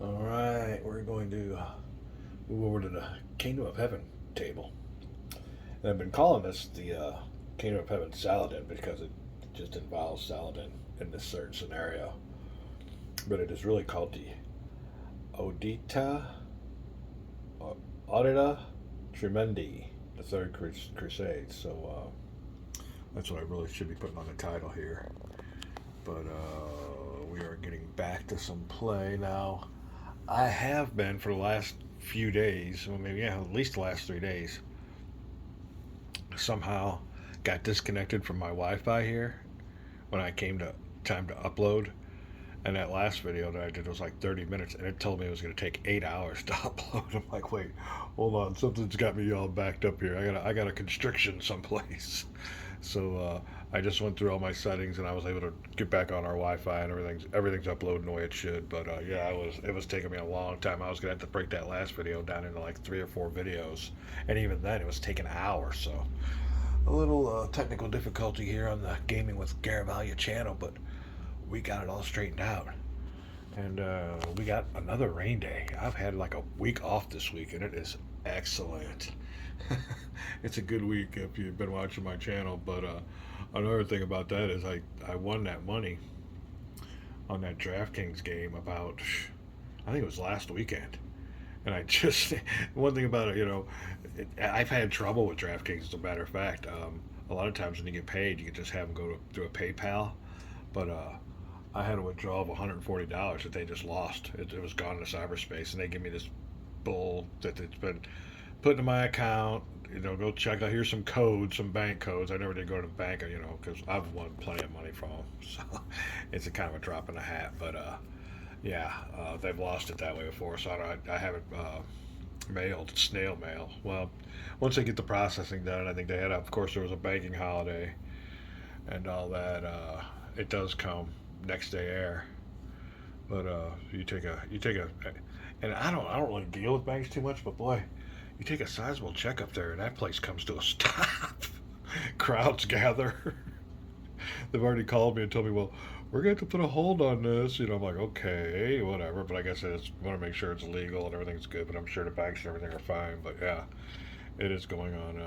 Alright, we're going to move over to the Kingdom of Heaven table. And I've been calling this the Kingdom of Heaven Saladin because it just involves Saladin in this certain scenario. But it is really called the Audita, Audita Tremendi, the Third Crusade. So that's what I really should be putting on the title here. But we are getting back to some play now. I have been for the last few days, well, maybe yeah, at least the last 3 days. Somehow got disconnected from my Wi-Fi here when I came to time to upload. And that last video that I did was like 30 minutes, and it told me it was going to take 8 hours to upload. I'm like, wait, hold on, something's got me all backed up here. I got a constriction someplace. So I just went through all my settings, and I was able to get back on our Wi-Fi, and everything's uploading the way it should. But yeah, it was taking me a long time. I was gonna have to break that last video down into like 3 or 4 videos, and even then, it was taking hours. So a little technical difficulty here on the Gaming with Garibaldi channel, but we got it all straightened out. And we got another rain day. I've had like a week off this week, and it is excellent. It's a good week if you've been watching my channel. But another thing about that is I won that money on that DraftKings game about, I think it was last weekend. And I just, one thing about it, I've had trouble with DraftKings, as a matter of fact. A lot of times when you get paid, you can just have them go through a PayPal. But I had a withdrawal of $140 that they just lost. It was gone into cyberspace, and they give me this bull that it's been put in my account. Go check out. Here's some codes, some bank codes. I never did go to the bank, because I've won plenty of money from them. So it's a kind of a drop in the hat. But yeah, they've lost it that way before, so I have it mailed, snail mail. Well, once they get the processing done, I think they had. Of course, there was a banking holiday and all that. It does come next day air, but you take a, and I don't really deal with banks too much, but boy, you take a sizable check up there, and that place comes to a stop. Crowds gather. They've already called me and told me, well, we're going to have to put a hold on this. I'm like, okay, whatever. But I guess I just want to make sure it's legal and everything's good. But I'm sure the banks and everything are fine. But yeah, it is going on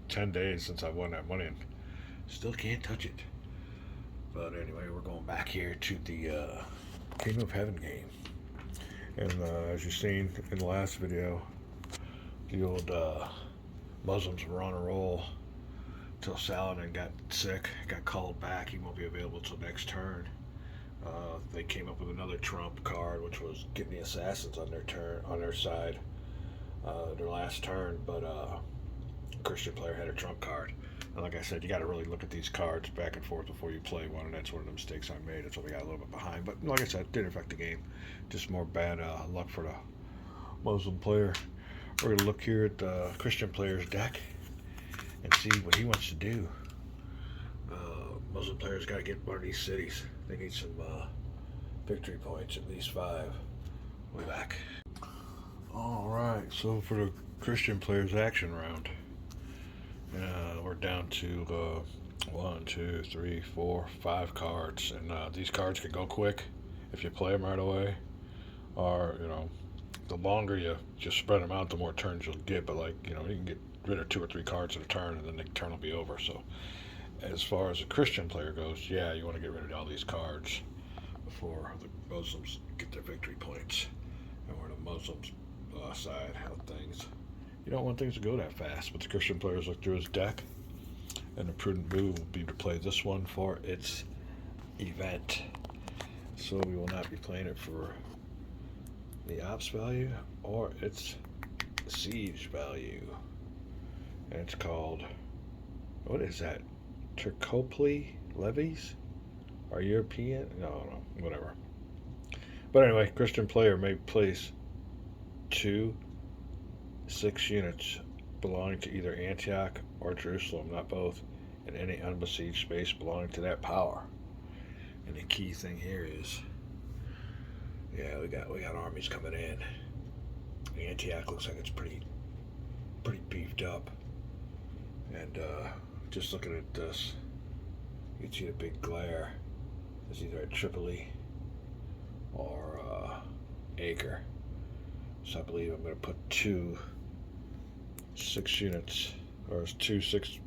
10 days since I won that money and still can't touch it. But anyway, we're going back here to the Kingdom of Heaven game. And as you've seen in the last video, the old Muslims were on a roll till Saladin got sick, got called back. He won't be available till next turn. They came up with another trump card, which was getting the assassins on their side, their last turn. But a Christian player had a trump card. And like I said, you got to really look at these cards back and forth before you play one, and that's one of the mistakes I made. That's why we got a little bit behind. But like I said, it didn't affect the game. Just more bad luck for the Muslim player. We're going to look here at the Christian player's deck and see what he wants to do. Muslim players got to get one of these cities. They need some victory points, at least 5. We'll be back. All right, so for the Christian players action round, we're down to 1, 2, 3, 4, 5 cards, and these cards can go quick if you play them right away, or the longer you just spread them out, the more turns you'll get. But you can get rid of 2 or 3 cards at a turn, and then the turn will be over. So as far as a Christian player goes, yeah, you want to get rid of all these cards before the Muslims get their victory points. And we're the Muslims side of things. You don't want things to go that fast, but the Christian players look through his deck, and the prudent move will be to play this one for its event. So we will not be playing it for the ops value or its siege value. And it's called, what is that? Turcople levies? Are European? No, whatever. But anyway, Christian player may place 2 6 units belonging to either Antioch or Jerusalem, not both, in any unbesieged space belonging to that power. And the key thing here is, yeah, we got armies coming in. Antioch looks like it's pretty beefed up. And just looking at this, you can see the big glare. It's either at Tripoli or Acre. So I believe I'm going to put 2 6 units, or 2 6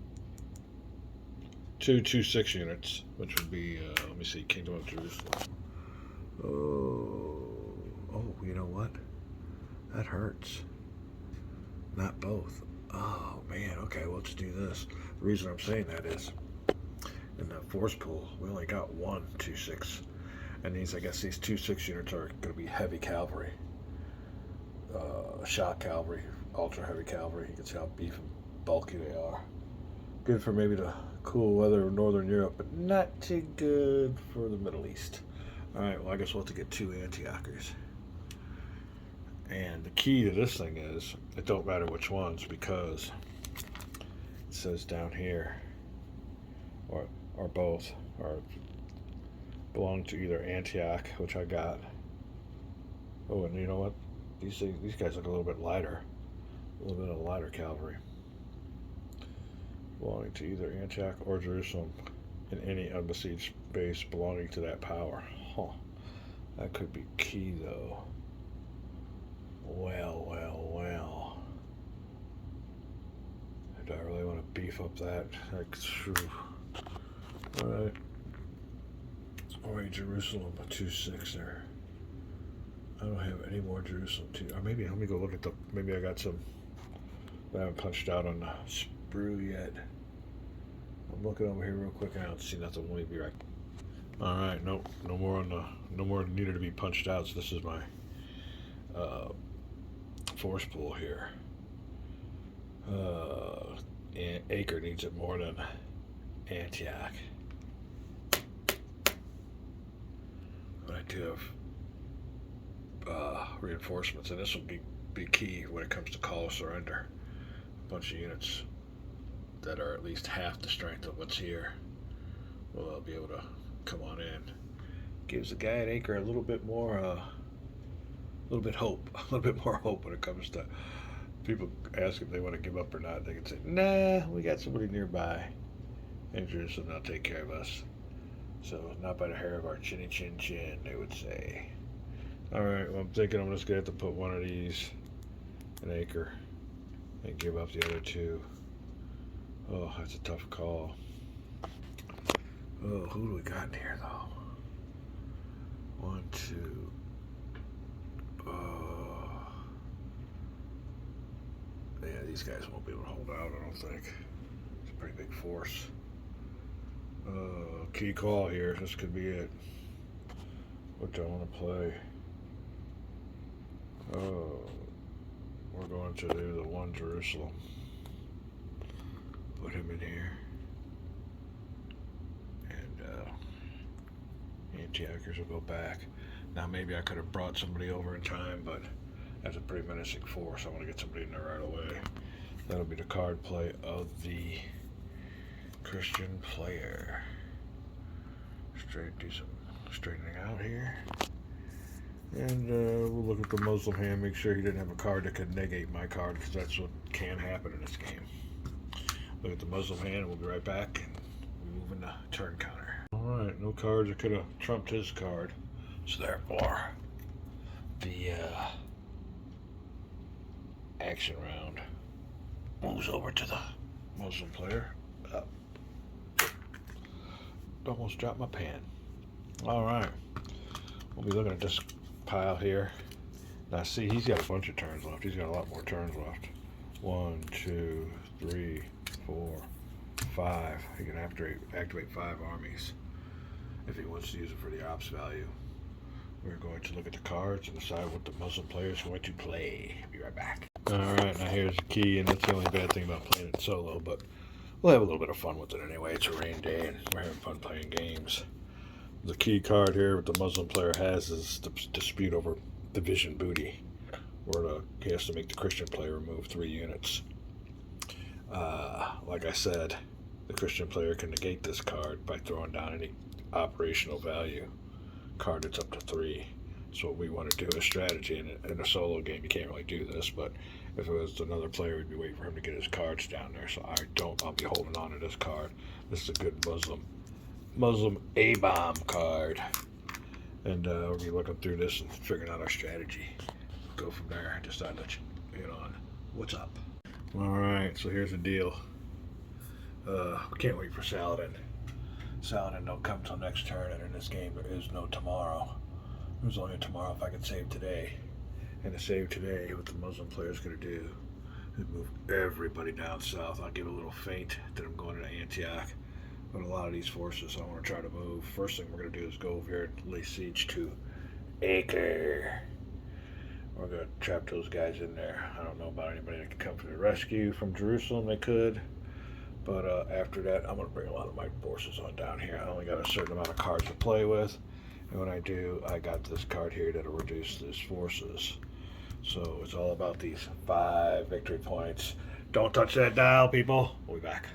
units, which would be, let me see, Kingdom of Jerusalem. Oh, you know what? That hurts. Not both. Oh, man, okay, well, let's do this. The reason I'm saying that is, in the force pool, we only got 1 2 6. And I guess these 2 6 units are going to be heavy cavalry. Shock cavalry, ultra heavy cavalry. You can see how beef and bulky they are. Good for maybe the cool weather of Northern Europe, but not too good for the Middle East. Alright, well, I guess we'll have to get 2 Antiochers. And the key to this thing is, it don't matter which ones, because it says down here, or both, or belong to either Antioch, which I got. Oh, and you know what? These guys look a little bit lighter. A little bit of lighter cavalry. Belonging to either Antioch or Jerusalem in any unbesieged base belonging to that power. Huh. That could be key, though. Well. Do I really want to beef up that? Alright. Alright, Jerusalem, a 2 6 there. I don't have any more Jerusalem 2. Or maybe, let me go look at maybe I got some that I haven't punched out on the sprue yet. I'm looking over here real quick and I don't see nothing. Let me be right. Alright, nope, no more needed to be punched out, so this is my force pool here. And Acre needs it more than Antioch. But I do have reinforcements, and this will be key when it comes to call of surrender. A bunch of units that are at least half the strength of what's here will be able to come on in. Gives the guy at Acre a little bit more, hope, a little bit more hope when it comes to people ask if they want to give up or not. They can say, nah, we got somebody nearby in Jerusalem that'll take care of us. So, not by the hair of our chinny chin chin, they would say. Alright, well, I'm thinking I'm just going to have to put one of these in Acre and give up the other 2. Oh, that's a tough call. Oh, who do we got in here, though? 1, 2. Yeah, these guys won't be able to hold out, I don't think. It's a pretty big force. Key call here. This could be it. What do I want to play? We're going to do the 1 Jerusalem. Put him in here. And Antiochers will go back. Now maybe I could have brought somebody over in time, but that's a pretty menacing force. I want to get somebody in there right away. That'll be the card play of the Christian player. Do some straightening out here. And we'll look at the Muslim hand, make sure he didn't have a card that could negate my card, because that's what can happen in this game. Look at the Muslim hand, and we'll be right back. And we move into turn counter. Alright, no cards that could have trumped his card. So therefore, the action round moves over to the Muslim player. Almost dropped my pen. Alright, we'll be looking at this pile here. Now see, he's got a bunch of turns left. He's got a lot more turns left. 1, 2, 3, 4, 5. He can activate 5 armies if he wants to use it for the ops value. We're going to look at the cards and decide what the Muslim player is going to play. Be right back. Alright, now here's the key, and that's the only bad thing about playing it solo, but we'll have a little bit of fun with it anyway. It's a rain day and we're having fun playing games. The key card here that the Muslim player has is the dispute over division booty, where he has to make the Christian player remove 3 units. Like I said, the Christian player can negate this card by throwing down any operational value card that's up to 3. So what we want to do is strategy. In a solo game, you can't really do this, but if it was another player, we'd be waiting for him to get his cards down there. So I'll be holding on to this card. This is a good Muslim A-bomb card. And we'll be looking through this and figuring out our strategy. Go from there. Just thought I'd let you in on what's up. All right, so here's the deal. Can't wait for Saladin. Saladin don't come till next turn, and in this game there is no tomorrow. There's only a tomorrow if I could save today. And to save today, what the Muslim player's going to do is move everybody down south. I'll give a little feint that I'm going to Antioch. But a lot of these forces I want to try to move. First thing we're going to do is go over here and lay siege to Acre. We're going to trap those guys in there. I don't know about anybody that can come to the rescue from Jerusalem. They could. But after that, I'm going to bring a lot of my forces on down here. I only got a certain amount of cards to play with. And when I do, I got this card here that'll reduce these forces. So it's all about these 5 victory points. Don't touch that dial, people. We'll be back.